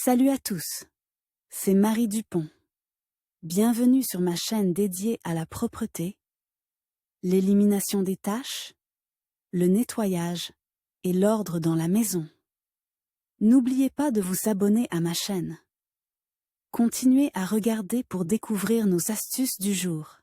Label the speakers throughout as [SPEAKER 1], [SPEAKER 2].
[SPEAKER 1] Salut à tous, c'est Marie Dupont. Bienvenue sur ma chaîne dédiée à la propreté, l'élimination des taches, le nettoyage et l'ordre dans la maison. N'oubliez pas de vous abonner à ma chaîne. Continuez à regarder pour découvrir nos astuces du jour.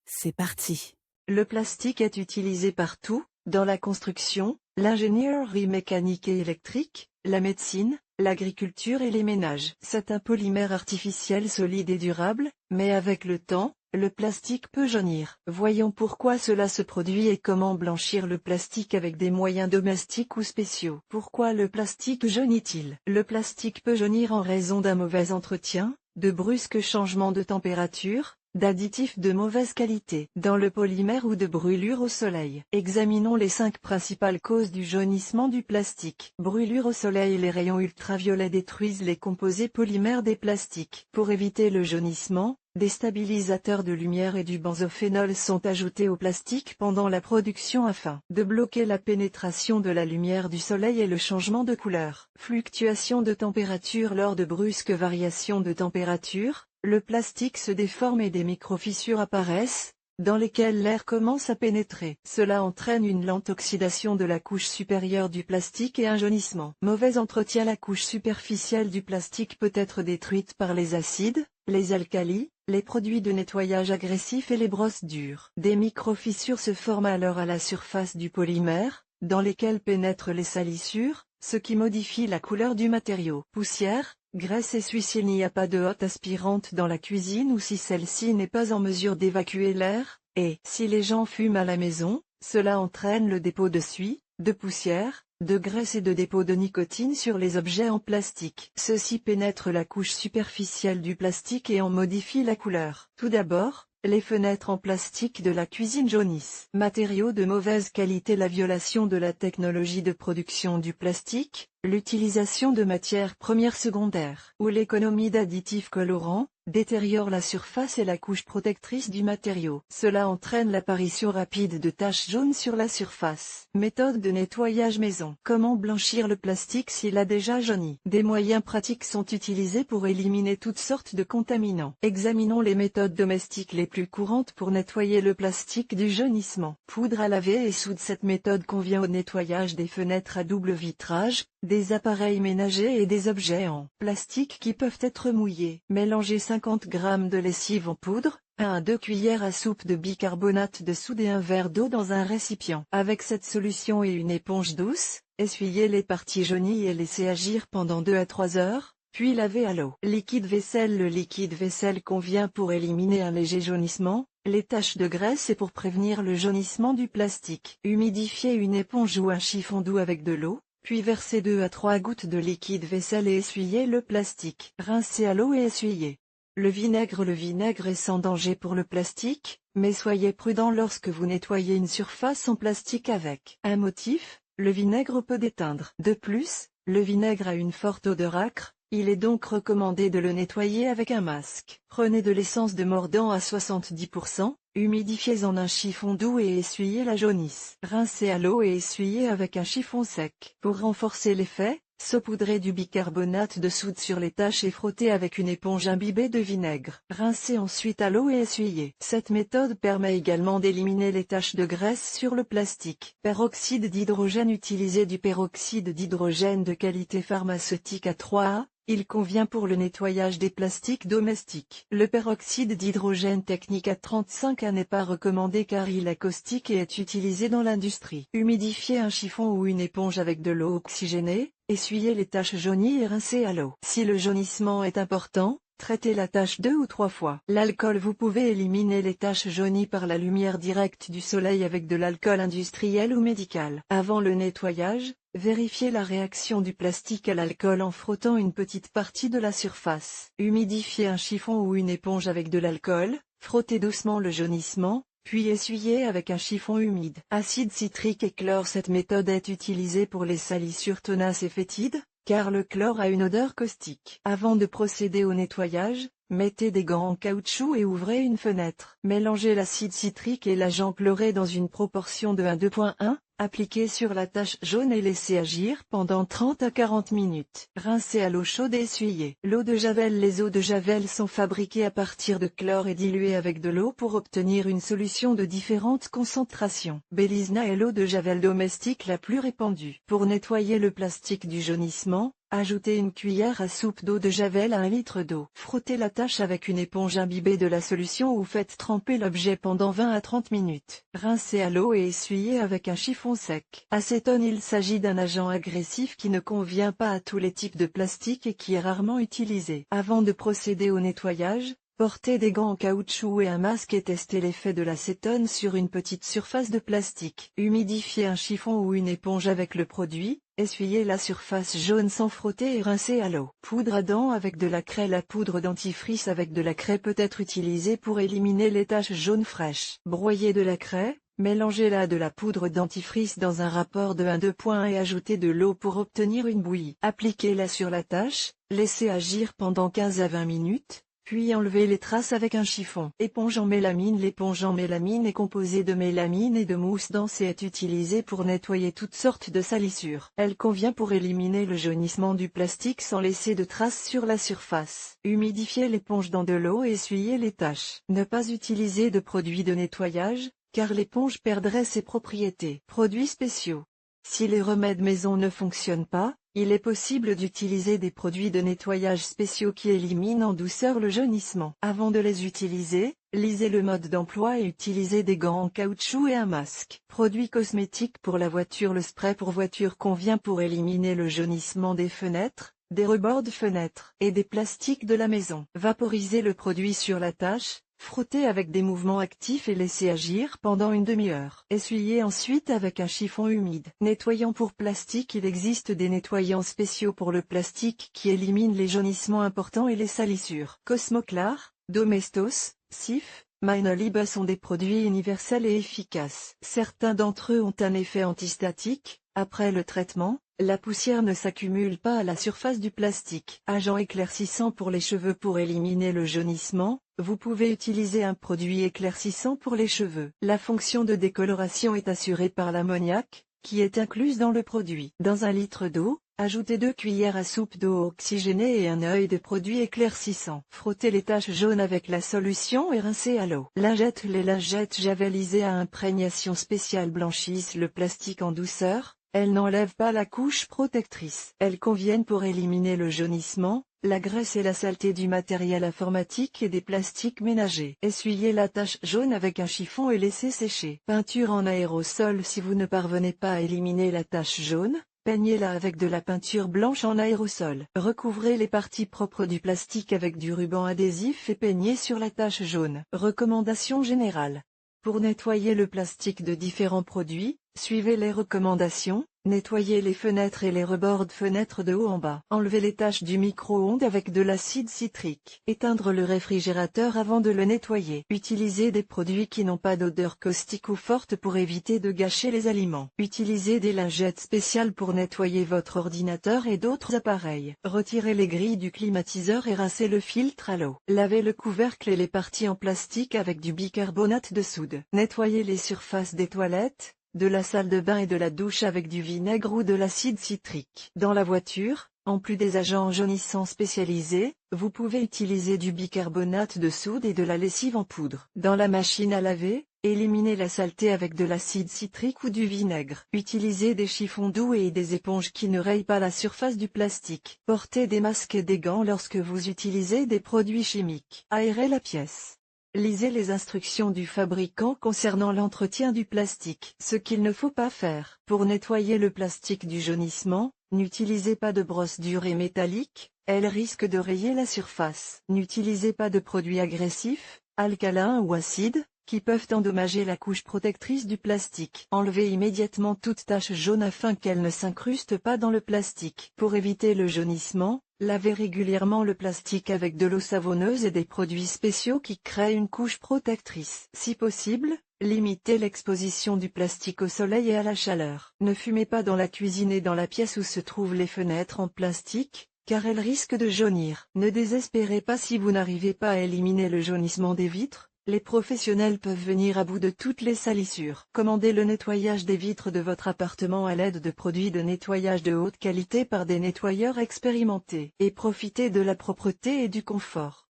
[SPEAKER 1] C'est parti.
[SPEAKER 2] Le plastique est utilisé partout, dans la construction, l'ingénierie mécanique et électrique, la médecine, l'agriculture et les ménages. C'est un polymère artificiel solide et durable, mais avec le temps, le plastique peut jaunir. Voyons pourquoi cela se produit et comment blanchir le plastique avec des moyens domestiques ou spéciaux. Pourquoi le plastique jaunit-il? Le plastique peut jaunir en raison d'un mauvais entretien, de brusques changements de température, d'additifs de mauvaise qualité dans le polymère ou de brûlures au soleil. Examinons les 5 principales causes du jaunissement du plastique. Brûlures au soleil. Les rayons ultraviolets détruisent les composés polymères des plastiques. Pour éviter le jaunissement, des stabilisateurs de lumière et du benzophénol sont ajoutés au plastique pendant la production afin de bloquer la pénétration de la lumière du soleil et le changement de couleur. Fluctuation de température. Lors de brusques variations de température, le plastique se déforme et des microfissures apparaissent, dans lesquelles l'air commence à pénétrer. Cela entraîne une lente oxydation de la couche supérieure du plastique et un jaunissement. Mauvais entretien. La couche superficielle du plastique peut être détruite par les acides, les alcalis, les produits de nettoyage agressifs et les brosses dures. Des microfissures se forment alors à la surface du polymère, dans lesquelles pénètrent les salissures, ce qui modifie la couleur du matériau. Poussière, graisse. Essuie s'il n'y a pas de hotte aspirante dans la cuisine ou si celle-ci n'est pas en mesure d'évacuer l'air, et si les gens fument à la maison, cela entraîne le dépôt de suie, de poussière, de graisse et de dépôt de nicotine sur les objets en plastique. Ceux-ci pénètrent la couche superficielle du plastique et en modifient la couleur. Tout d'abord, les fenêtres en plastique de la cuisine jaunissent. Matériaux de mauvaise qualité. La violation de la technologie de production du plastique, l'utilisation de matières premières secondaires ou l'économie d'additifs colorants, détériore la surface et la couche protectrice du matériau. Cela entraîne l'apparition rapide de taches jaunes sur la surface. Méthode de nettoyage maison. Comment blanchir le plastique s'il a déjà jauni? Des moyens pratiques sont utilisés pour éliminer toutes sortes de contaminants. Examinons les méthodes domestiques les plus courantes pour nettoyer le plastique du jaunissement. Poudre à laver et soude. Cette méthode convient au nettoyage des fenêtres à double vitrage, des appareils ménagers et des objets en plastique qui peuvent être mouillés. Mélangez 50 g de lessive en poudre, 1 à 2 cuillères à soupe de bicarbonate de soude et un verre d'eau dans un récipient. Avec cette solution et une éponge douce, essuyez les parties jaunies et laissez agir pendant 2 à 3 heures, puis lavez à l'eau. Liquide vaisselle. Le liquide vaisselle convient pour éliminer un léger jaunissement, les taches de graisse et pour prévenir le jaunissement du plastique. Humidifiez une éponge ou un chiffon doux avec de l'eau, puis versez 2 à 3 gouttes de liquide vaisselle et essuyez le plastique. Rincez à l'eau et essuyez. Le vinaigre. Le vinaigre est sans danger pour le plastique, mais soyez prudent lorsque vous nettoyez une surface en plastique avec un motif, le vinaigre peut déteindre. De plus, le vinaigre a une forte odeur âcre, il est donc recommandé de le nettoyer avec un masque. Prenez de l'essence de mordant à 70%, humidifiez en un chiffon doux et essuyez la jaunisse. Rincez à l'eau et essuyez avec un chiffon sec. Pour renforcer l'effet, saupoudrez du bicarbonate de soude sur les taches et frottez avec une éponge imbibée de vinaigre. Rincez ensuite à l'eau et essuyez. Cette méthode permet également d'éliminer les taches de graisse sur le plastique. Peroxyde d'hydrogène. Utilisez du peroxyde d'hydrogène de qualité pharmaceutique à 3A. Il convient pour le nettoyage des plastiques domestiques. Le peroxyde d'hydrogène technique à 35A n'est pas recommandé car il est caustique et est utilisé dans l'industrie. Humidifiez un chiffon ou une éponge avec de l'eau oxygénée, essuyez les taches jaunies et rincez à l'eau. Si le jaunissement est important, traitez la tache 2 ou 3 fois. L'alcool. Vous pouvez éliminer les taches jaunies par la lumière directe du soleil avec de l'alcool industriel ou médical. Avant le nettoyage, vérifiez la réaction du plastique à l'alcool en frottant une petite partie de la surface. Humidifiez un chiffon ou une éponge avec de l'alcool, frottez doucement le jaunissement, puis essuyez avec un chiffon humide. Acide citrique et chlore. Cette méthode est utilisée pour les salissures tenaces et fétides, car le chlore a une odeur caustique. Avant de procéder au nettoyage, mettez des gants en caoutchouc et ouvrez une fenêtre. Mélangez l'acide citrique et l'agent chloré dans une proportion de 1,2:1, Appliquez sur la tache jaune et laissez agir pendant 30 à 40 minutes. Rincez à l'eau chaude et essuyez. L'eau de Javel. Les eaux de Javel sont fabriquées à partir de chlore et diluées avec de l'eau pour obtenir une solution de différentes concentrations. Bélizna est l'eau de Javel domestique la plus répandue. Pour nettoyer le plastique du jaunissement, ajoutez une cuillère à soupe d'eau de Javel à 1 litre d'eau. Frottez la tache avec une éponge imbibée de la solution ou faites tremper l'objet pendant 20 à 30 minutes. Rincez à l'eau et essuyez avec un chiffon sec. Acétone. Il s'agit d'un agent agressif qui ne convient pas à tous les types de plastique et qui est rarement utilisé. Avant de procéder au nettoyage, portez des gants en caoutchouc et un masque et testez l'effet de l'acétone sur une petite surface de plastique. Humidifiez un chiffon ou une éponge avec le produit. Essuyez la surface jaune sans frotter et rincez à l'eau. Poudre à dents avec de la craie. La poudre dentifrice avec de la craie peut être utilisée pour éliminer les taches jaunes fraîches. Broyez de la craie, mélangez-la à de la poudre dentifrice dans un rapport de 1-2 points et ajoutez de l'eau pour obtenir une bouillie. Appliquez-la sur la tache, laissez agir pendant 15 à 20 minutes. Puis enlevez les traces avec un chiffon. Éponge en mélamine. L'éponge en mélamine est composée de mélamine et de mousse dense et est utilisée pour nettoyer toutes sortes de salissures. Elle convient pour éliminer le jaunissement du plastique sans laisser de traces sur la surface. Humidifiez l'éponge dans de l'eau et essuyez les taches. Ne pas utiliser de produits de nettoyage, car l'éponge perdrait ses propriétés. Produits spéciaux. Si les remèdes maison ne fonctionnent pas, il est possible d'utiliser des produits de nettoyage spéciaux qui éliminent en douceur le jaunissement. Avant de les utiliser, lisez le mode d'emploi et utilisez des gants en caoutchouc et un masque. Produits cosmétiques pour la voiture. Le spray pour voiture convient pour éliminer le jaunissement des fenêtres, des rebords de fenêtres et des plastiques de la maison. Vaporisez le produit sur la tache. Frottez avec des mouvements actifs et laissez agir pendant une demi-heure. Essuyez ensuite avec un chiffon humide. Nettoyant pour plastique. Il existe des nettoyants spéciaux pour le plastique qui éliminent les jaunissements importants et les salissures. Cosmoclar, Domestos, Cif, Minolib sont des produits universels et efficaces. Certains d'entre eux ont un effet antistatique. Après le traitement, la poussière ne s'accumule pas à la surface du plastique. Agent éclaircissant pour les cheveux. Pour éliminer le jaunissement, vous pouvez utiliser un produit éclaircissant pour les cheveux. La fonction de décoloration est assurée par l'ammoniac, qui est incluse dans le produit. Dans 1 litre d'eau, ajoutez 2 cuillères à soupe d'eau oxygénée et un œil de produit éclaircissant. Frottez les taches jaunes avec la solution et rincez à l'eau. Lingettes. Les lingettes javelisées à imprégnation spéciale blanchissent le plastique en douceur. Elles n'enlèvent pas la couche protectrice. Elles conviennent pour éliminer le jaunissement, la graisse et la saleté du matériel informatique et des plastiques ménagers. Essuyez la tache jaune avec un chiffon et laissez sécher. Peinture en aérosol. Si vous ne parvenez pas à éliminer la tache jaune, peignez-la avec de la peinture blanche en aérosol. Recouvrez les parties propres du plastique avec du ruban adhésif et peignez sur la tache jaune. Recommandations générales. Pour nettoyer le plastique de différents produits, suivez les recommandations. Nettoyez les fenêtres et les rebords de fenêtres de haut en bas. Enlevez les taches du micro-ondes avec de l'acide citrique. Éteindre le réfrigérateur avant de le nettoyer. Utilisez des produits qui n'ont pas d'odeur caustique ou forte pour éviter de gâcher les aliments. Utilisez des lingettes spéciales pour nettoyer votre ordinateur et d'autres appareils. Retirez les grilles du climatiseur et rincez le filtre à l'eau. Lavez le couvercle et les parties en plastique avec du bicarbonate de soude. Nettoyez les surfaces des toilettes, de la salle de bain et de la douche avec du vinaigre ou de l'acide citrique. Dans la voiture, en plus des agents jaunissants spécialisés, vous pouvez utiliser du bicarbonate de soude et de la lessive en poudre. Dans la machine à laver, éliminez la saleté avec de l'acide citrique ou du vinaigre. Utilisez des chiffons doux et des éponges qui ne rayent pas la surface du plastique. Portez des masques et des gants lorsque vous utilisez des produits chimiques. Aérez la pièce. Lisez les instructions du fabricant concernant l'entretien du plastique. Ce qu'il ne faut pas faire. Pour nettoyer le plastique du jaunissement, n'utilisez pas de brosse dure et métallique, elle risque de rayer la surface. N'utilisez pas de produits agressifs, alcalins ou acides, qui peuvent endommager la couche protectrice du plastique. Enlevez immédiatement toute tache jaune afin qu'elle ne s'incruste pas dans le plastique. Pour éviter le jaunissement, lavez régulièrement le plastique avec de l'eau savonneuse et des produits spéciaux qui créent une couche protectrice. Si possible, limitez l'exposition du plastique au soleil et à la chaleur. Ne fumez pas dans la cuisine et dans la pièce où se trouvent les fenêtres en plastique, car elles risquent de jaunir. Ne désespérez pas si vous n'arrivez pas à éliminer le jaunissement des vitres. Les professionnels peuvent venir à bout de toutes les salissures. Commandez le nettoyage des vitres de votre appartement à l'aide de produits de nettoyage de haute qualité par des nettoyeurs expérimentés. Et profitez de la propreté et du confort.